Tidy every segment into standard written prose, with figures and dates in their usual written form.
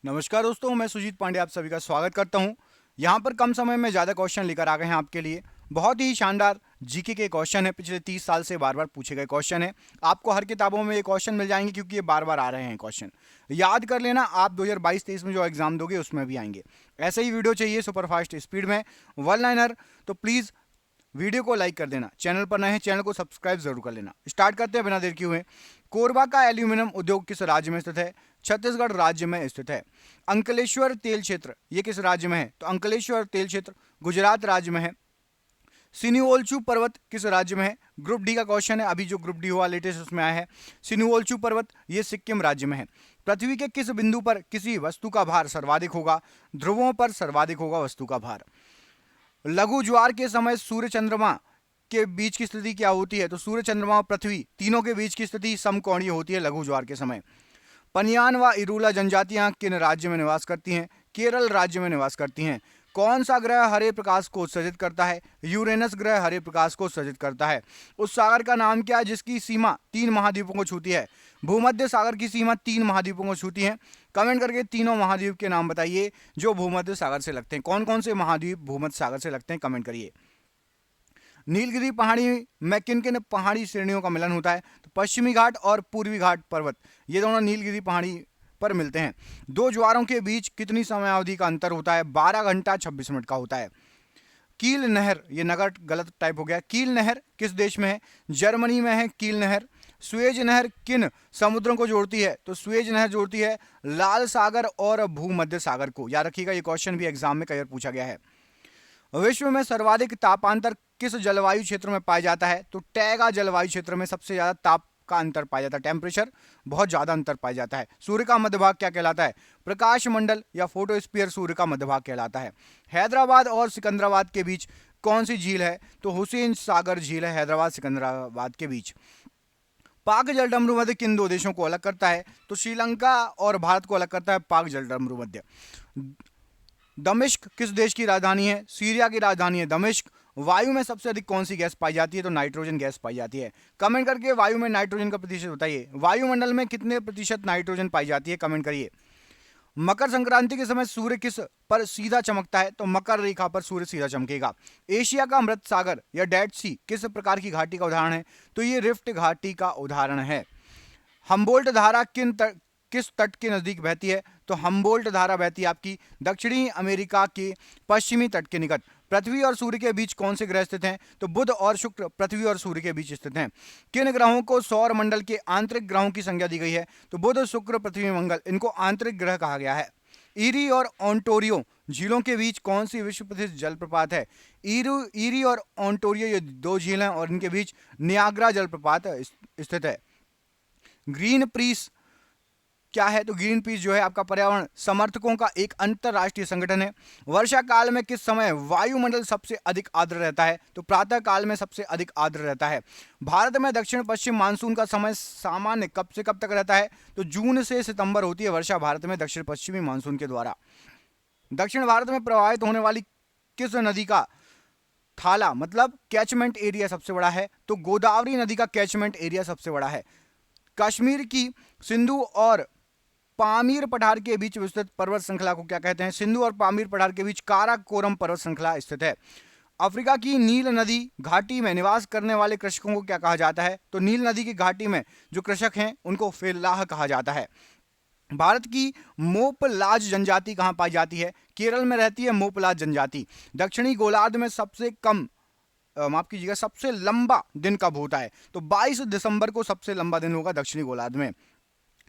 नमस्कार दोस्तों, मैं सुजीत पांडे आप सभी का स्वागत करता हूं। यहां पर कम समय में ज़्यादा क्वेश्चन लेकर आ गए हैं आपके लिए। बहुत ही शानदार जीके के क्वेश्चन है, पिछले 30 साल से बार बार पूछे गए क्वेश्चन है। आपको हर किताबों में ये क्वेश्चन मिल जाएंगे क्योंकि ये बार बार आ रहे हैं क्वेश्चन। याद कर लेना, आप 2022-23 में जो एग्जाम दोगे उसमें भी आएंगे। ऐसे ही वीडियो चाहिए सुपरफास्ट स्पीड में, वन लाइनर, तो प्लीज़ वीडियो को लाइक कर देना। चैनल पर नए हैं, चैनल को सब्सक्राइब जरूर कर लेना। स्टार्ट करते हैं बिना देर किए हुए। कोरबा का एल्यूमिनियम उद्योग किस राज्य में स्थित है? छत्तीसगढ़ राज्य में स्थित है। अंकलेश्वर तेल क्षेत्र ये किस राज्य में है? तो अंकलेश्वर तेल क्षेत्र गुजरात राज्य में है। सिनिवोल्चू पर्वत किस राज्य में है? ग्रुप डी का क्वेश्चन है, अभी जो ग्रुप डी हुआ लेटेस्ट उसमें आया है। सिनिवोल्चू पर्वत ये सिक्किम राज्य में है। पृथ्वी के किस बिंदु पर किसी वस्तु का भार सर्वाधिक होगा? ध्रुवों पर सर्वाधिक होगा वस्तु का भार। लघु ज्वार के समय सूर्य चंद्रमा के बीच की स्थिति क्या होती है? तो सूर्य चंद्रमा और पृथ्वी तीनों के बीच की स्थिति समकोणीय होती है लघु ज्वार के समय। पनियान व इरूला जनजातियां किन राज्य में निवास करती हैं? केरल राज्य में निवास करती हैं। कौन सा ग्रह हरे प्रकाश को उत्सर्जित करता है? यूरेनस ग्रह हरे प्रकाश को उत्सर्जित करता है। उस सागर का नाम क्या है जिसकी सीमा 3 महाद्वीपों को छूती है? भूमध्य सागर की सीमा 3 महाद्वीपों को छूती है। कमेंट करके तीनों महाद्वीप के नाम बताइए जो भूमध्य सागर से लगते हैं। कौन कौन से महाद्वीप भूमध्य सागर से लगते हैं, कमेंट करिए। नीलगिरी पहाड़ी में किन किन पहाड़ी श्रेणियों का मिलन होता है? तो पश्चिमी घाट और पूर्वी घाट पर्वत ये दोनों नीलगिरी पहाड़ी पर मिलते हैं। दो ज्वारों के बीच कितनी समयावधि का अंतर होता है? 12 घंटा 26 मिनट का होता है। कील नहर, ये नगर गलत टाइप हो गया। कील नहर किस देश में है? जर्मनी में है कील नहर। स्वेज नहर किन समुद्रों को जोड़ती है? तो स्वेज नहर जोड़ती है लाल सागर और भूमध्य सागर को। याद रखिएगा, ये क्वेश्चन भी एग्जाम में कई बार पूछा गया है। विश्व में सर्वाधिक तापांतर किस जलवायु क्षेत्र में पाया जाता है? तो टैगा जलवायु क्षेत्र में सबसे ज्यादा ताप का अंतर पाया जाता है, टेम्परेचर बहुत ज्यादा अंतर पाया जाता है। सूर्य का मध्य भाग क्या कहलाता है? प्रकाश मंडल या फोटोस्फीयर सूर्य का मध्य भाग कहलाता है। हैदराबाद और सिकंदराबाद के बीच कौन सी झील है? तो हुसैन सागर झील है हैदराबाद सिकंदराबाद के बीच। पाक जलडमरू मध्य किन दो देशों को अलग करता है? तो श्रीलंका और भारत को अलग करता है पाक जलडमरू मध्य। दमिश्क किस देश की राजधानी है? सीरिया की राजधानी है दमिश्क। वायु में सबसे अधिक कौन सी गैस पाई जाती है? तो नाइट्रोजन गैस पाई जाती है। कमेंट करके वायु में नाइट्रोजन का प्रतिशत बताइए। वायुमंडल में कितने प्रतिशत नाइट्रोजन पाई जाती है, कमेंट करिए। मकर संक्रांति के समय सूर्य किस पर सीधा चमकता है? तो मकर रेखा पर सूर्य सीधा चमकेगा। एशिया का मृत सागर या डेड सी किस प्रकार की घाटी का उदाहरण है? तो ये रिफ्ट घाटी का उदाहरण है। हम्बोल्ट धारा किस तट के नजदीक बहती है? तो हम्बोल्ट धारा बहती है आपकी दक्षिणी अमेरिका के पश्चिमी तट के निकट। पृथ्वी और सूर्य के बीच कौन से ग्रह स्थित हैं? तो बुध और शुक्र पृथ्वी और सूर्य के बीच स्थित हैं। किन ग्रहों को सौर मंडल के आंतरिक ग्रहों की संज्ञा दी गई है? तो बुध, शुक्र, पृथ्वी, मंगल, इनको आंतरिक ग्रह कहा गया है। ईरी और ओंटोरियो झीलों के बीच कौन सी विश्व प्रसिद्ध जलप्रपात है? ईरी और ओंटोरियो ये दो झील हैं और इनके बीच नियाग्रा जलप्रपात स्थित है। ग्रीन पीस क्या है? तो ग्रीन पीस जो है आपका पर्यावरण समर्थकों का एक अंतरराष्ट्रीय संगठन है। वर्षा काल में किस समय वायुमंडल सबसे अधिक आर्द्र रहता है? तो प्रातः काल में सबसे अधिक आर्द्र रहता है। भारत में दक्षिण पश्चिम मानसून का समय सामान्य कब से कब तक रहता है? तो जून से सितंबर होती है वर्षा भारत में दक्षिण पश्चिमी मानसून के द्वारा। दक्षिण भारत में प्रवाहित होने वाली किस नदी का थाला मतलब कैचमेंट एरिया सबसे बड़ा है? तो गोदावरी नदी का कैचमेंट एरिया सबसे बड़ा है। कश्मीर की सिंधु और पामीर पठार के बीच विस्तृत पर्वत श्रृंखला को क्या कहते हैं? सिंधु और पामीर पठार के बीच काराकोरम पर्वत श्रृंखला स्थित है। अफ्रीका की नील नदी घाटी में निवास करने वाले कृषकों को क्या कहा जाता है? तो नील नदी की घाटी में जो कृषक हैं उनको फेल्लाह कहा जाता है। भारत की मोपलाज जनजाति कहाँ पाई जाती है? केरल में रहती है मोपलाज जनजाति। दक्षिणी गोलार्ध में सबसे कम माफ कीजिएगा सबसे लंबा दिन कब होता है? तो 22 दिसंबर को सबसे लंबा दिन होगा दक्षिणी गोलार्ध में।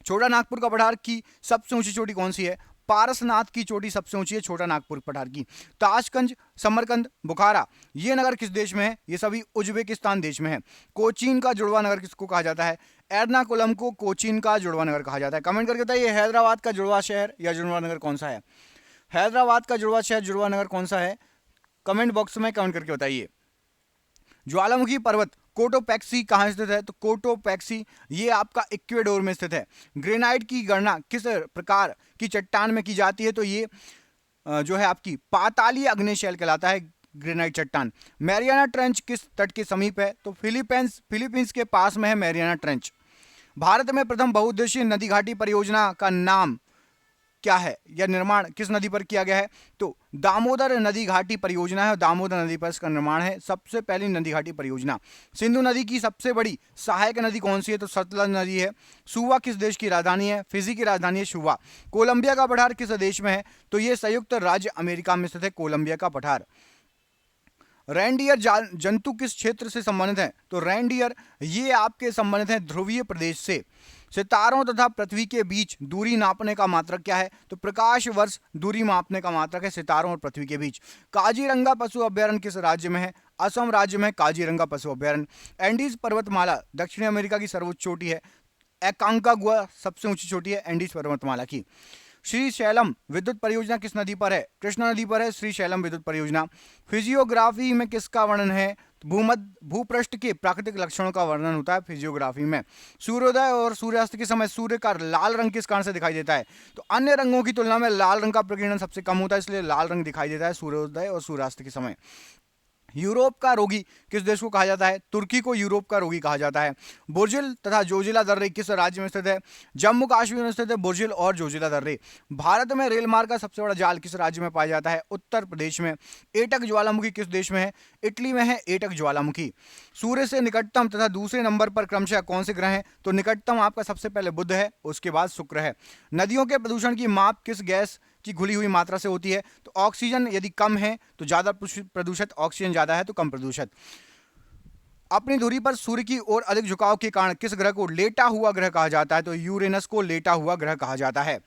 छोटा नागपुर का पठार की सबसे ऊंची चोटी कौन सी है? पारसनाथ की चोटी सबसे ऊंची है छोटा नागपुर पठार की। ताशकंद, समरकंद, बुखारा ये नगर किस देश में है? ये सभी उज्बेकिस्तान देश में है। कोचीन का जुड़वा नगर किसको कहा जाता है? एर्नाकुलम को कोचीन का जुड़वा नगर कहा जाता है। कमेंट करके बताइए हैदराबाद का जुड़वा शहर या जुड़वा नगर कौन सा है? हैदराबाद का जुड़वा शहर जुड़वा नगर कौन सा है? कमेंट बॉक्स में कमेंट करके बताइए। ज्वालामुखी पर्वत कोटोपैक्सी कहाँ स्थित है? तो कोटोपैक्सी ये आपका इक्वेडोर में स्थित है। ग्रेनाइट की गणना किस प्रकार की चट्टान में की जाती है? तो ये जो है आपकी पातालीय अग्नेय कहलाता है ग्रेनाइट चट्टान। मैरियाना ट्रेंच किस तट के समीप है? तो फिलीपींस के पास में है मैरियाना ट्रेंच। भारत में प्रथम बहुउद्देशीय नदी घाटी परियोजना का नाम क्या है या निर्माण किस नदी पर किया गया है? तो दामोदर नदी घाटी परियोजना है, दामोदर नदी पर इसका निर्माण है, सबसे पहली नदी घाटी परियोजना। सिंधु नदी की सबसे बड़ी सहायक नदी कौन सी है? तो सतलज नदी है। सुवा किस देश की राजधानी है? फिजी की राजधानी है सुवा। कोलंबिया का पठार किस देश में है? तो ये संयुक्त राज्य अमेरिका में स्थित है कोलंबिया का पठार। रेंडियर जंतु किस क्षेत्र से संबंधित है? तो रेंडियर ये आपके संबंधित हैं ध्रुवीय प्रदेश से। सितारों तथा पृथ्वी के बीच दूरी नापने का मात्रक क्या है? तो प्रकाश वर्ष दूरी मापने का मात्रक है सितारों और पृथ्वी के बीच। काजीरंगा पशु अभ्यारण्य किस राज्य में है? असम राज्य में काजीरंगा पशु अभ्यारण्य। एंडीज पर्वतमाला दक्षिण अमेरिका की सर्वोच्च चोटी है। एकांकागुआ सबसे ऊंची चोटी है एंडीज पर्वतमाला की। श्री शैलम विद्युत परियोजना किस नदी पर है? कृष्णा नदी पर है श्री शैलम विद्युत परियोजना। फिजियोग्राफी में किसका वर्णन है? भूमध्य भूपृष्ठ के प्राकृतिक लक्षणों का वर्णन होता है फिजियोग्राफी में। सूर्योदय और सूर्यास्त के समय सूर्य का लाल रंग किस कारण से दिखाई देता है? तो अन्य रंगों की तुलना में लाल रंग का प्रकीर्णन सबसे कम होता है, इसलिए लाल रंग दिखाई देता है सूर्योदय और सूर्यास्त के समय। यूरोप का रोगी किस देश को कहा जाता है? तुर्की को यूरोप का रोगी कहा जाता है। बुर्जिल तथा जोजिला दर्रे किस राज्य में स्थित है? जम्मू कश्मीर में स्थित है बुर्जिल और जोजिला दर्रे। भारत में रेल मार्ग का सबसे बड़ा जाल किस राज्य में पाया जाता है? उत्तर प्रदेश में। एटक ज्वालामुखी किस देश में है? इटली में है एटक ज्वालामुखी। सूर्य से निकटतम तथा दूसरे नंबर पर क्रमशः कौन से ग्रह हैं? तो निकटतम आपका सबसे पहले बुध है, उसके बाद शुक्र है। नदियों के प्रदूषण की माप किस गैस की घुली हुई मात्रा से होती है? तो ऑक्सीजन यदि कम है तो ज्यादा प्रदूषित, ऑक्सीजन ज्यादा है तो कम प्रदूषित। अपनी धुरी पर सूर्य की ओर अधिक झुकाव के कारण किस ग्रह को लेटा हुआ ग्रह कहा जाता है? तो यूरेनस को लेटा हुआ ग्रह कहा जाता है।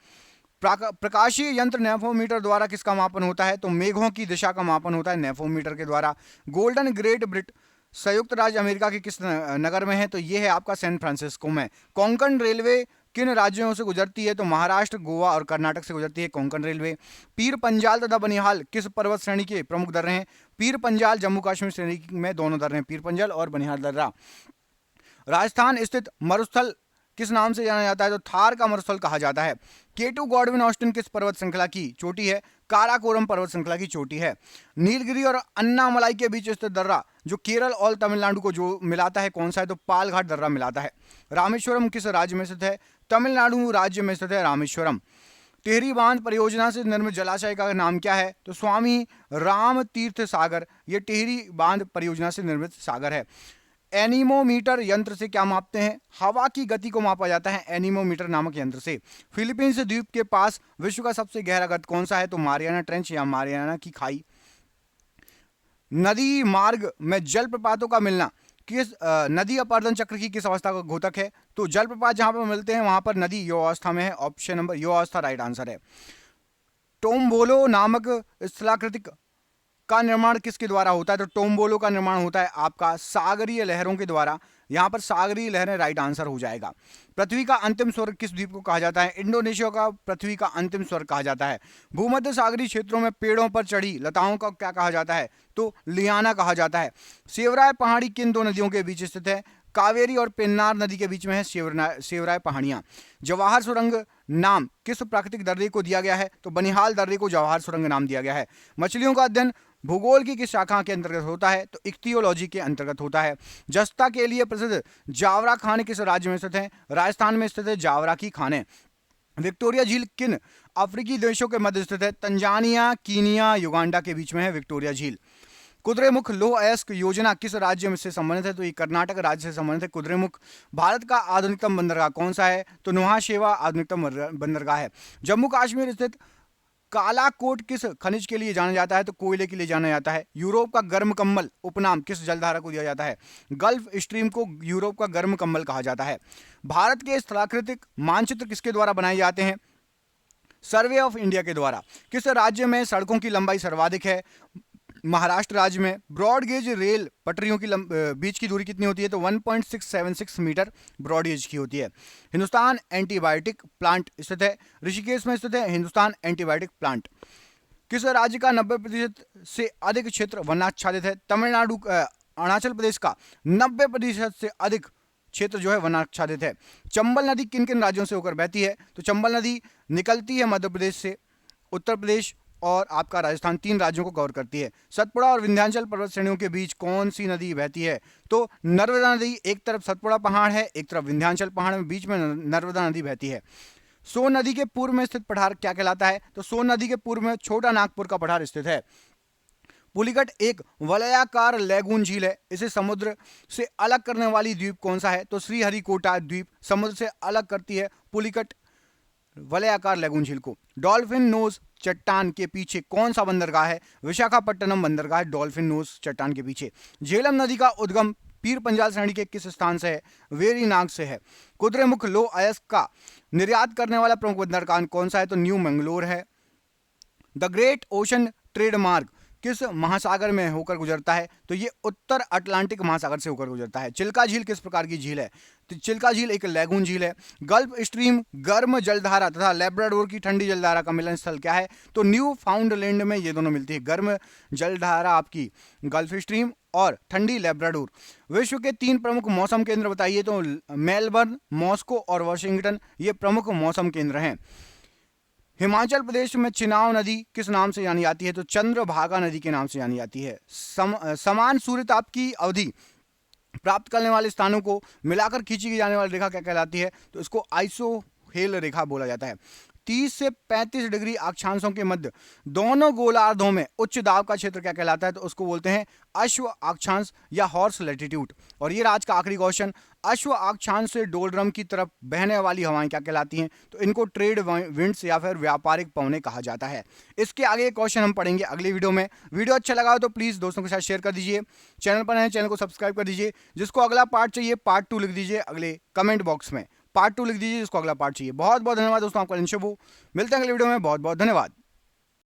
प्रकाशीय यंत्र नेफोमीटर द्वारा किसका मापन होता है? तो मेघों की दिशा का मापन होता है नेफोमीटर के द्वारा। गोल्डन ग्रेट ब्रिट संयुक्त राज्य अमेरिका के किस नगर में है? तो यह है आपका सैन फ्रांसिस्को में। कोंकण रेलवे किन राज्यों से गुजरती है? तो महाराष्ट्र, गोवा और कर्नाटक से गुजरती है कोंकण रेलवे। पीर पंजाल तथा बनिहाल किस पर्वत श्रेणी के प्रमुख दर्रे हैं? पीर पंजाल जम्मू कश्मीर श्रेणी में दोनों दर्रे हैं, पीर पंजाल और बनिहाल दर्रा। राजस्थान स्थित मरुस्थल किस नाम से जाना जाता है? तो थार का मरुस्थल कहा जाता है। केटू गॉडविन ऑस्टिन किस पर्वत श्रृंखला की चोटी है? काराकोरम पर्वत श्रृंखला की चोटी है। नीलगिरी और अन्नामलाई के बीच स्थित दर्रा जो केरल और तमिलनाडु को जो मिलाता है कौन सा है? तो पालघाट दर्रा मिलाता है। रामेश्वरम किस राज्य में स्थित है? तमिलनाडु राज्य में स्थित है रामेश्वरम। टिहरी बांध परियोजना से निर्मित जलाशय का नाम क्या है? तो स्वामी राम तीर्थ सागर, ये टिहरी बांध परियोजना से निर्मित सागर है। एनीमोमीटर यंत्र से क्या मापते हैं? हवा की गति को मापा जाता है एनीमोमीटर नामक यंत्र से। फिलीपींस द्वीप के पास विश्व का सबसे गहरा गर्त कौन सा है? तो मारियाना ट्रेंच या मारियाना की खाई। नदी मार्ग में जल प्रपातों का मिलना किस नदी अपरदन चक्र की किस अवस्था का घोतक है? तो जल प्रपात जहां पर मिलते हैं वहां पर नदी यो अवस्था में है, ऑप्शन नंबर यो अवस्था राइट आंसर है। टोम्बोलो नामक स्थलाकृतिक का निर्माण किसके द्वारा होता है? तो टोम्बोलो का निर्माण होता है आपका सागरीय लहरों के द्वारा। यहां पर सागरीय लहरें राइट आंसर हो जाएगा। पृथ्वी का अंतिम स्वर्ग किस द्वीप को कहा जाता है? इंडोनेशिया का पृथ्वी का अंतिम स्वर्ग कहा जाता है। भूमध्य सागरीय क्षेत्रों में पेड़ों पर चढ़ी लताओं का क्या कहा जाता है? तो लियाना कहा जाता है। सेवराय पहाड़ी किन दो नदियों के बीच स्थित है? कावेरी और पेन्नार नदी के बीच में है सेवराय पहाड़ियां। जवाहर सुरंग नाम किस प्राकृतिक दर्रे को दिया गया है? तो बनिहाल दर्रे को जवाहर सुरंग नाम दिया गया है। मछलियों का अध्ययन भूगोल की किस शाखा के अंतर्गत होता है? तो इक्तियोलॉजी के अंतर्गत होता है। जस्ता के लिए प्रसिद्ध जावरा खाने किस राज्य में स्थित है? राजस्थान में स्थित है जावरा की खाने। विक्टोरिया झील किन अफ्रीकी देशों के मध्य स्थित है? तंजानिया, कीनिया, युगांडा के बीच में है विक्टोरिया झील। कुद्रेमुख लौह अयस्क योजना किस राज्य में से संबंधित है? तो ये कर्नाटक राज्य से संबंधित है कुद्रेमुख। भारत का आधुनिकतम बंदरगाह कौन सा है? तो नुहाशेवा आधुनिकतम बंदरगाह है। जम्मू कश्मीर स्थित कालाकोट किस खनिज के लिए जाना जाता है? तो कोयले के लिए जाना जाता है। यूरोप का गर्म कम्बल उपनाम किस जलधारा को दिया जाता है? गल्फ स्ट्रीम को यूरोप का गर्म कम्बल कहा जाता है। भारत के स्थलाकृतिक मानचित्र किसके द्वारा बनाए जाते हैं? सर्वे ऑफ इंडिया के द्वारा। किस राज्य में सड़कों की लंबाई सर्वाधिक है? महाराष्ट्र राज्य में। ब्रॉड गेज रेल पटरियों की बीच की दूरी कितनी होती है? तो 1.676 मीटर ब्रॉड गेज की होती है। हिंदुस्तान एंटीबायोटिक प्लांट स्थित है ऋषिकेश में स्थित है हिंदुस्तान एंटीबायोटिक प्लांट। किस राज्य का 90% से अधिक क्षेत्र वनाच्छादित है? तमिलनाडु अरुणाचल प्रदेश का 90% से अधिक क्षेत्र जो है वनाच्छादित है। चंबल नदी किन किन राज्यों से होकर बहती है? तो चंबल नदी निकलती है मध्य प्रदेश से, उत्तर प्रदेश और आपका राजस्थान, 3 राज्यों को कवर करती है। सतपुड़ा और विंध्याचल पर्वत श्रेणियों के बीच कौन सी नदी बहती है? तो नर्मदा नदी। एक तरफ सतपुड़ा पहाड़ है, एक तरफ विंध्याचल पहाड़ में, बीच में नर्मदा नदी बहती है। सोन नदी के पूर्व में स्थित पठार क्या कहलाता है? तो सोन नदी के पूर्व में छोटा नागपुर का पठार स्थित है। पुलिकट एक वलयाकार लैगून झील है। इसे समुद्र से अलग करने वाली द्वीप कौन सा है? तो श्रीहरिकोटा द्वीप समुद्र से अलग करती है पुलिकट वलयाकार लैगून झील को। डॉल्फिन नोज चट्टान के पीछे कौन सा बंदरगाह है? विशाखापट्टनम बंदरगाह डॉल्फिन नोज चट्टान के पीछे। झेलम नदी का उद्गम पीर पंजाल श्रेणी के किस स्थान से है? वेरीनाग से है। कुद्रेमुख लौह अयस्क का निर्यात करने वाला प्रमुख बंदरगाह कौन सा है? तो न्यू मंगलोर है। द ग्रेट ओशन ट्रेड मार्ग किस महासागर में होकर गुजरता है? तो ये उत्तर अटलांटिक महासागर से होकर गुजरता है। चिल्का झील किस प्रकार की झील है? तो चिल्का झील एक लैगून झील है। गल्फ स्ट्रीम गर्म जलधारा तथा लेब्राडोर की ठंडी जलधारा का मिलन स्थल क्या है? तो न्यू फाउंडलैंड में ये दोनों मिलती है। गर्म जलधारा आपकी गल्फ स्ट्रीम और ठंडी लेब्राडोर। विश्व के 3 प्रमुख मौसम केंद्र बताइए। तो मेलबर्न, मॉस्को और वाशिंगटन ये प्रमुख मौसम केंद्र हैं। हिमाचल प्रदेश में चिनाव नदी किस नाम से जानी जाती है? तो चंद्रभागा नदी के नाम से जानी जाती है। समान सूर्यताप की अवधि प्राप्त करने वाले स्थानों को मिलाकर खींची जाने वाली रेखा क्या कहलाती है? तो इसको आइसोहेल रेखा बोला जाता है। 30 से 35 डिग्री अक्षांशों के मध्य दोनों गोलार्धों में उच्च दाब का क्षेत्र क्या कहलाता है? तो उसको बोलते हैं अश्व अक्षांश या हॉर्स लैटिट्यूड। और ये आज का आखिरी क्वेश्चन, अश्व अक्षांश से डोलड्रम की तरफ बहने वाली हवाएं क्या कहलाती हैं? तो इनको ट्रेड विंड्स या फिर व्यापारिक पवनें कहा जाता है। इसके आगे क्वेश्चन हम पढ़ेंगे अगली वीडियो में। वीडियो अच्छा लगा हो तो प्लीज दोस्तों के साथ शेयर कर दीजिए। चैनल पर नए चैनल को सब्सक्राइब कर दीजिए। जिसको अगला पार्ट चाहिए पार्ट 2 लिख दीजिए अगले कमेंट बॉक्स में। पार्ट 2 लिख दीजिए जिसको अगला पार्ट चाहिए। बहुत बहुत धन्यवाद दोस्तों, आपका शुभ हो। मिलते हैं अगले वीडियो में। बहुत बहुत धन्यवाद।